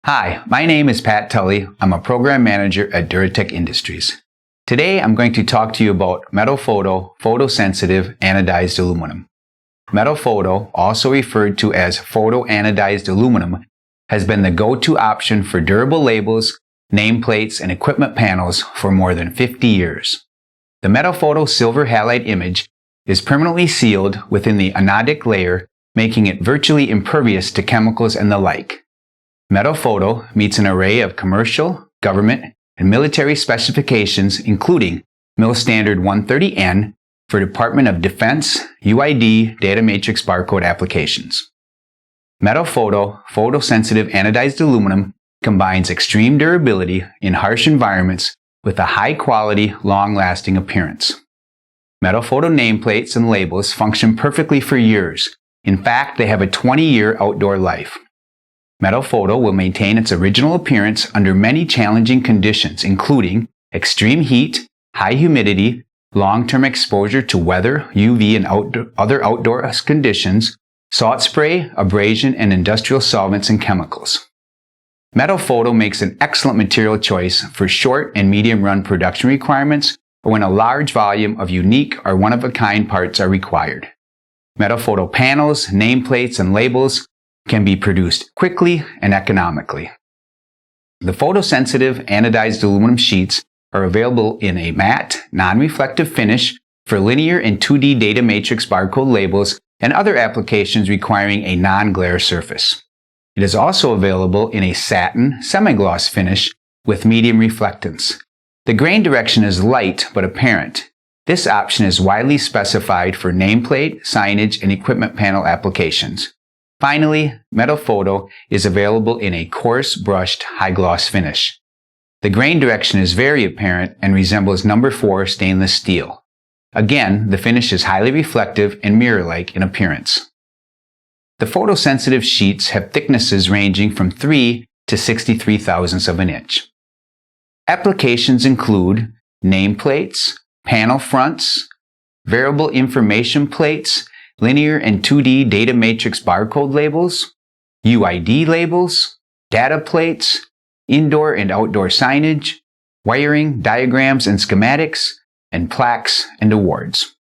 Hi, my name is Pat Tully. I'm a program manager at DuraTech Industries. Today I'm going to talk to you about Metalphoto photosensitive anodized aluminum. Metalphoto, also referred to as photoanodized aluminum, has been the go-to option for durable labels, nameplates, and equipment panels for more than 50 years. The Metalphoto silver halide image is permanently sealed within the anodic layer, making it virtually impervious to chemicals and the like. Metalphoto meets an array of commercial, government, and military specifications, including MIL Standard 130N for Department of Defense UID data matrix barcode applications. Metalphoto photosensitive anodized aluminum combines extreme durability in harsh environments with a high-quality, long-lasting appearance. Metalphoto nameplates and labels function perfectly for years. In fact, they have a 20-year outdoor life. Metalphoto will maintain its original appearance under many challenging conditions, including extreme heat, high humidity, long-term exposure to weather, UV, and other outdoor conditions, salt spray, abrasion, and industrial solvents and chemicals. Metalphoto makes an excellent material choice for short and medium-run production requirements or when a large volume of unique or one-of-a-kind parts are required. Metalphoto panels, nameplates, and labels can be produced quickly and economically. The photosensitive anodized aluminum sheets are available in a matte, non-reflective finish for linear and 2D data matrix barcode labels and other applications requiring a non-glare surface. It is also available in a satin, semi-gloss finish with medium reflectance. The grain direction is light but apparent. This option is widely specified for nameplate, signage, and equipment panel applications. Finally, Metalphoto is available in a coarse brushed high gloss finish. The grain direction is very apparent and resembles No. 4 stainless steel. Again, the finish is highly reflective and mirror-like in appearance. The photosensitive sheets have thicknesses ranging from 3 to 63 thousandths of an inch. Applications include nameplates, panel fronts, variable information plates, linear and 2D data matrix barcode labels, UID labels, data plates, indoor and outdoor signage, wiring, diagrams and schematics, and plaques and awards.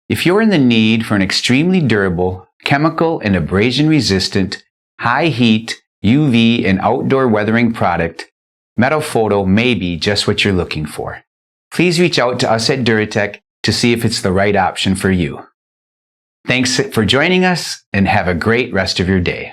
If you're in the need for an extremely durable, chemical and abrasion-resistant, high-heat, UV and outdoor weathering product, Metalphoto may be just what you're looking for. Please reach out to us at DuraTech to see if it's the right option for you. Thanks for joining us and have a great rest of your day.